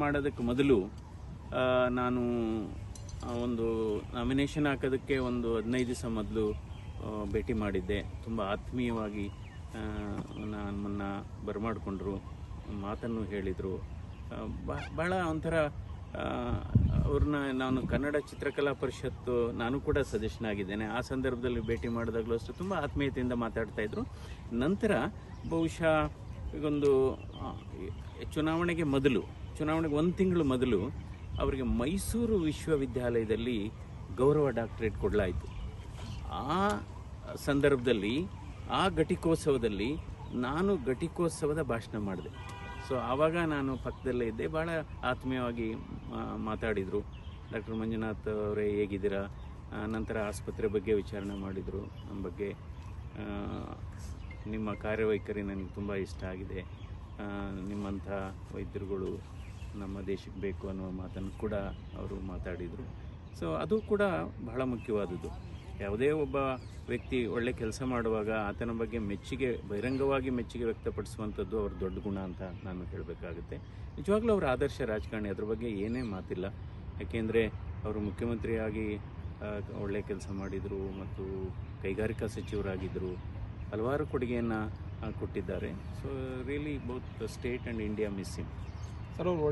ಮಾಡೋದಕ್ಕೆ ಮೊದಲು ನಾನು ಒಂದು ನಾಮಿನೇಷನ್ ಹಾಕೋದಕ್ಕೆ ಒಂದು 15 ದಿವಸ ಮೊದಲು ಭೇಟಿ ಮಾಡಿದ್ದೆ. ತುಂಬ ಆತ್ಮೀಯವಾಗಿ ನಮ್ಮನ್ನು ಬರಮಾಡಿಕೊಂಡ್ರು, ಮಾತನ್ನು ಹೇಳಿದರು. ಭಾಳ ಒಂಥರ ಅವ್ರನ್ನ ನಾನು ಕನ್ನಡ ಚಿತ್ರಕಲಾ ಪರಿಷತ್ತು ನಾನು ಕೂಡ ಸದಸ್ಯನಾಗಿದ್ದೇನೆ. ಆ ಸಂದರ್ಭದಲ್ಲಿ ಭೇಟಿ ಮಾಡಿದಾಗಲೂ ಅಷ್ಟೇ ತುಂಬ ಆತ್ಮೀಯತೆಯಿಂದ ಮಾತಾಡ್ತಾಯಿದ್ರು. ನಂತರ ಬಹುಶಃ ಈಗೊಂದು ಚುನಾವಣೆಗೆ 1 ತಿಂಗಳು ಮೊದಲು ಅವರಿಗೆ ಮೈಸೂರು ವಿಶ್ವವಿದ್ಯಾಲಯದಲ್ಲಿ ಗೌರವ ಡಾಕ್ಟರೇಟ್ ಕೊಡಲಾಯಿತು. ಆ ಸಂದರ್ಭದಲ್ಲಿ ಆ ಘಟಿಕೋತ್ಸವದಲ್ಲಿ ನಾನು ಘಟಿಕೋತ್ಸವದ ಭಾಷಣ ಮಾಡಿದೆ. ಸೊ ಆವಾಗ ನಾನು ಪಕ್ಕದಲ್ಲೇ ಇದ್ದೆ. ಭಾಳ ಆತ್ಮೀಯವಾಗಿ ಮಾತಾಡಿದರು. ಡಾಕ್ಟರ್ ಮಂಜುನಾಥ್ ಅವರೇ ಹೇಗಿದ್ದೀರಾ, ನಂತರ ಆಸ್ಪತ್ರೆ ಬಗ್ಗೆ ವಿಚಾರಣೆ ಮಾಡಿದರು. ನಮ್ಮ ಬಗ್ಗೆ ನಿಮ್ಮ ಕಾರ್ಯವೈಖರಿ ನನಗೆ ತುಂಬ ಇಷ್ಟ ಆಗಿದೆ, ನಿಮ್ಮಂಥ ವೈದ್ಯರುಗಳು ನಮ್ಮ ದೇಶಕ್ಕೆ ಬೇಕು ಅನ್ನುವ ಮಾತನ್ನು ಕೂಡ ಅವರು ಮಾತಾಡಿದರು. ಸೊ ಅದು ಕೂಡ ಬಹಳ ಮುಖ್ಯವಾದದ್ದು. ಯಾವುದೇ ಒಬ್ಬ ವ್ಯಕ್ತಿ ಒಳ್ಳೆ ಕೆಲಸ ಮಾಡುವಾಗ ಆತನ ಬಗ್ಗೆ ಬಹಿರಂಗವಾಗಿ ಮೆಚ್ಚುಗೆ ವ್ಯಕ್ತಪಡಿಸುವಂಥದ್ದು ಅವ್ರ ದೊಡ್ಡ ಗುಣ ಅಂತ ನಾನು ಹೇಳಬೇಕಾಗುತ್ತೆ. ನಿಜವಾಗ್ಲೂ ಅವರ ಆದರ್ಶ ರಾಜಕಾರಣಿ, ಅದ್ರ ಬಗ್ಗೆ ಏನೇ ಮಾತಿಲ್ಲ. ಯಾಕೆಂದರೆ ಅವರು ಮುಖ್ಯಮಂತ್ರಿಯಾಗಿ ಒಳ್ಳೆಯ ಕೆಲಸ ಮಾಡಿದರು ಮತ್ತು ಕೈಗಾರಿಕಾ ಸಚಿವರಾಗಿದ್ದರು. ಹಲವಾರು ಕೊಡುಗೆಯನ್ನು ಕೊಟ್ಟಿದ್ದಾರೆ. So really both state and India miss him. Sir, ಅವ್ರು